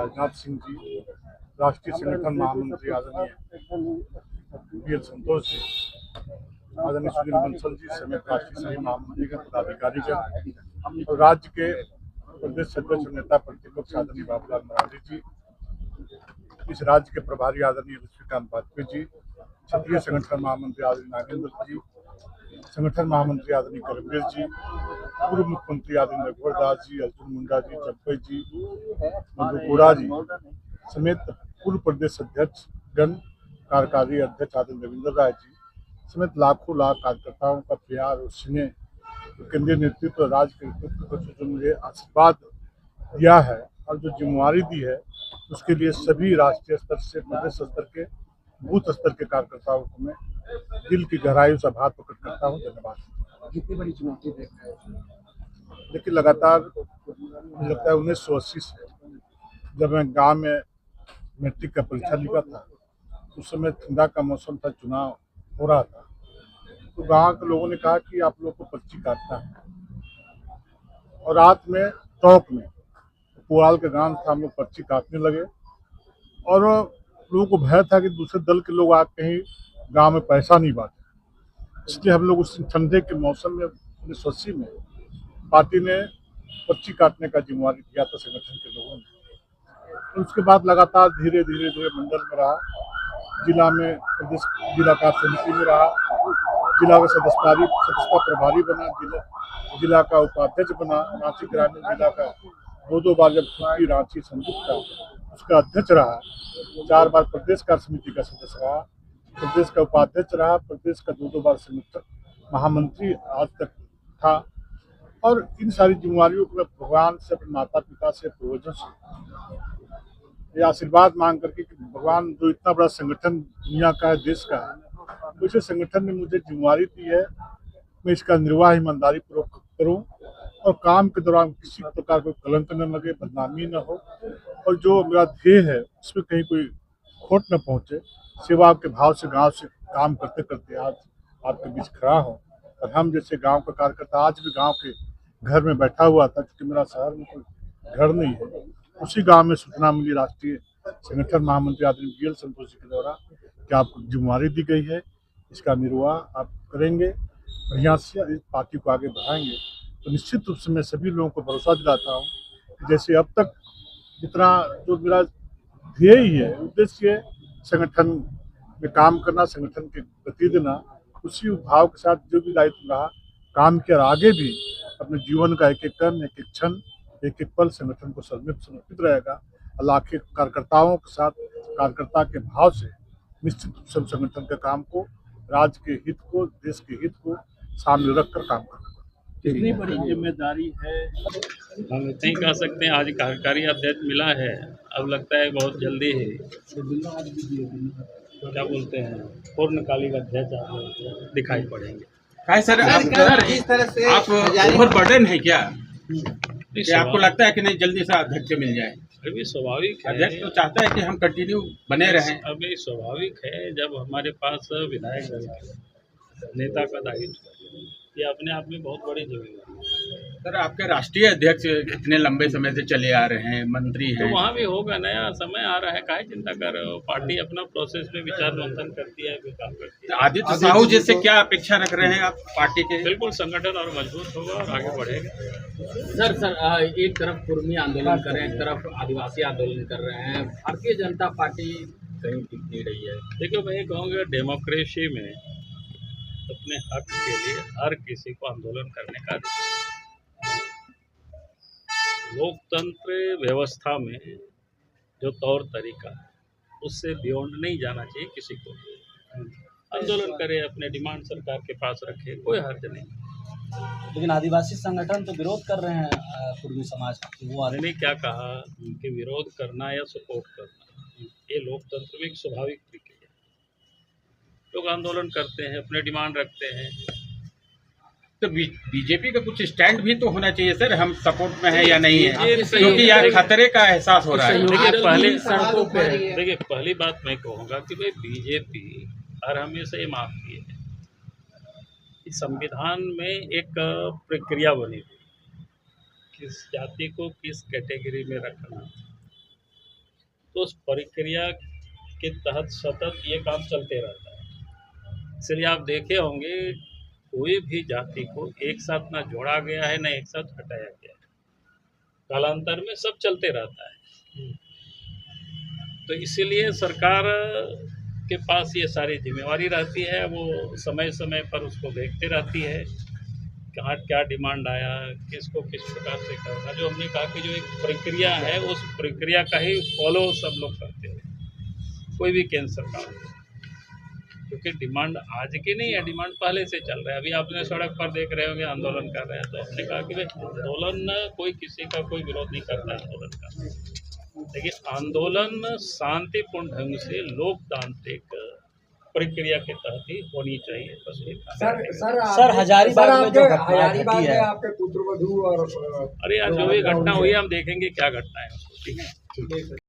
राजनाथ सिंह जी, राष्ट्रीय संगठन महामंत्री आदरणीय BL संतोष जी, आदरणीय सुनील बंसल जी समेत राष्ट्रीय सभी महामंत्री के पदाधिकारी और राज्य के प्रदेश अध्यक्ष और नेता प्रतिपक्ष आदरणीय बाबूलाल मरांडी जी, इस राज्य के प्रभारी आदरणीय लक्ष्मीकांत वाजपेयी जी, क्षेत्रीय संगठन महामंत्री आदरणीय नागेंद्र जी, संगठन महामंत्री आदरणीय करमवीर जी, पूर्व मुख्यमंत्री आदरणीय रघुवर दास जी, अर्जुन मुंडा जी, चंपई जी, मधु कोड़ा जी समेत पूर्व प्रदेश अध्यक्ष गण, कार्यकारी अध्यक्ष आदरणीय रविंद्र राय जी समेत लाखों लाख कार्यकर्ताओं का प्यार और स्नेह, केंद्रीय नेतृत्व, राज्य के नेतृत्व को जो मुझे आशीर्वाद दिया है और जो जिम्मेवारी दी है, उसके लिए सभी राष्ट्रीय स्तर से प्रदेश स्तर के बूथ स्तर के कार्यकर्ताओं को मैं दिल की गहराई से आभार प्रकट करता हूँ। धन्यवाद। कितनी बड़ी चुनौती देख रहे हैं? देखिए, लगातार मुझे लगता है 1980 से जब मैं गांव में मैट्रिक का परीक्षा लिखा था, उस समय ठंडा का मौसम था, चुनाव हो रहा था, तो गांव के लोगों ने कहा कि आप लोग को पर्ची काटना है और रात में चौक में पुआल के गांव था, हम लोग पर्ची काटने लगे और लोगों को भय था कि दूसरे दल के लोग आके कहीं गांव में पैसा नहीं बांटे, इसलिए हम लोग उस ठंडे के मौसम में 1980 में पार्टी ने पर्ची काटने का जिम्मेवारी दिया था संगठन के लोगों ने। तो उसके बाद लगातार धीरे धीरे मंडल में रहा, जिला में प्रदेश जिला कार्य समिति में रहा, जिला का सदस्यता प्रभारी बना, जिला का उपाध्यक्ष बना, रांची ग्रामीण जिला का दो बार जब छुट्टी रांची संयुक्त का उसका अध्यक्ष रहा, 4 बार प्रदेश कार्य समिति का सदस्य रहा, प्रदेश का उपाध्यक्ष रहा, प्रदेश का दो बार संयुक्त महामंत्री आज तक था। और इन सारी जिम्मेवारियों को मैं भगवान से, अपने माता पिता से, पूर्वजों से ये आशीर्वाद मांग करके कि भगवान जो इतना बड़ा संगठन दुनिया का है, देश का है, तो इस संगठन ने मुझे जिम्मेवारी दी है, मैं इसका निर्वाह ईमानदारी पूर्वक करूँ और काम के दौरान किसी प्रकार कोई कलंक न लगे, बदनामी न हो और जो मेरा ध्येय है उसमें कहीं कोई खोट न पहुंचे। सेवा के भाव से गांव से काम करते करते आज आपके बीच खड़ा हूं और हम जैसे गांव का कार्यकर्ता आज भी गांव के घर में बैठा हुआ था, क्योंकि मेरा शहर में कोई घर नहीं है। उसी गांव में सूचना मिली राष्ट्रीय संगठन महामंत्री आदरणीय BL संतोष जी के द्वारा कि आपको जिम्मेवारी दी गई है, इसका निर्वाह आप करेंगे, बढ़िया से इस पार्टी को आगे बढ़ाएंगे। तो निश्चित रूप से मैं सभी लोगों को भरोसा दिलाता हूँ कि जैसे अब तक जितना जो मेरा ध्येय है, उद्देश्य संगठन में काम करना, संगठन के गति देना, उसी भाव के साथ जो भी दायित्व रहा काम किया, आगे भी अपने जीवन का एक एक कर्म, एक एक क्षण, एक एक पल संगठन को समर्पित रहेगा। लाखों कार्यकर्ताओं के साथ कार्यकर्ता के भाव से निश्चित रूप से संगठन के काम को, राज्य के हित को, देश के हित को सामने रखकर काम करना। कितनी बड़ी जिम्मेदारी है? हम इतना ही कह सकते हैं, आज कार्यकारी अध्यक्ष मिला है, अब लगता है बहुत जल्दी है क्या बोलते हैं पूर्णकालिक अध्यक्ष दिखाई पड़ेंगे। काय सर, इस तरह से आप ओवर बर्डन है क्या? आपको लगता है कि नहीं जल्दी से अध्यक्ष मिल जाए? अभी स्वाभाविक है, अध्यक्ष तो चाहता है कि हम कंटिन्यू बने रहें। अभी स्वाभाविक है, जब हमारे पास विधायक दल के नेता का दायित्व, ये अपने आप में बहुत बड़ी जिम्मेदारी है। सर, आपके राष्ट्रीय अध्यक्ष इतने लंबे समय से चले आ रहे हैं, मंत्री हैं, तो वहाँ भी होगा, नया समय आ रहा है, काहे चिंता कर रहे हो? पार्टी अपना प्रोसेस में विचार मंथन करती है, फिर काम करती है। आदित्य साहू जी से क्या अपेक्षा रख रहे हैं आप पार्टी के? बिल्कुल संगठन और मजबूत होगा और आगे बढ़ेगा। सर, एक तरफ कुर्मी आंदोलन कर रहे हैं, एक तरफ आदिवासी आंदोलन कर रहे हैं, भारतीय जनता पार्टी कहीं टिक नहीं रही है। देखिए, मैं ये कहूँगा, डेमोक्रेसी में अपने हक के लिए हर किसी को आंदोलन करने का अधिकार, लोकतंत्र व्यवस्था में जो तौर तरीका है उससे बियॉन्ड नहीं जाना चाहिए। किसी को आंदोलन करे, अपने डिमांड सरकार के पास रखे, कोई हर्ज नहीं। लेकिन आदिवासी संगठन तो विरोध कर रहे हैं कुर्मी समाज की। वो मैंने क्या कहा कि विरोध करना या सपोर्ट करना, ये लोकतंत्र में एक स्वाभाविक प्रक्रिया। लोग आंदोलन करते हैं, अपने डिमांड रखते हैं, तो बीजेपी का कुछ स्टैंड भी तो होना चाहिए सर, हम सपोर्ट में है या नहीं है, क्योंकि यहाँ खतरे का एहसास हो रहा है। देखिए, पहली बात मैं कहूँगा कि भाई बीजेपी हर हमेशा ये मानती है कि संविधान में एक प्रक्रिया बनी थी, किस जाति को किस कैटेगरी में रखना, तो उस प्रक्रिया के तहत सतत ये काम चलते रहता है। इसलिए आप देखे होंगे कोई भी जाति को एक साथ ना जोड़ा गया है ना एक साथ हटाया गया है, कालांतर में सब चलते रहता है। तो इसीलिए सरकार के पास ये सारी जिम्मेवारी रहती है, वो समय समय पर उसको देखते रहती है कहाँ क्या डिमांड आया, किसको किस प्रकार से करना। जो हमने कहा कि जो एक प्रक्रिया है उस प्रक्रिया का ही फॉलो सब लोग करते हैं, कोई भी केंद्र सरकार हो, क्योंकि डिमांड आज की नहीं है, डिमांड पहले से चल रहा है। अभी आपने सड़क पर देख रहे होंगे आंदोलन कर रहे हैं, तो हमने कहा कि भाई आंदोलन कोई किसी का कोई विरोध नहीं करता है आंदोलन का, लेकिन आंदोलन शांतिपूर्ण ढंग से लोकतांत्रिक प्रक्रिया के तहत ही होनी चाहिए। बस ये सर हजारीबाग में जो घटना घटी है, आपके पुत्रवधू और अरे यार जो भी घटना हुई है हम देखेंगे क्या घटना है उसको, ठीक है।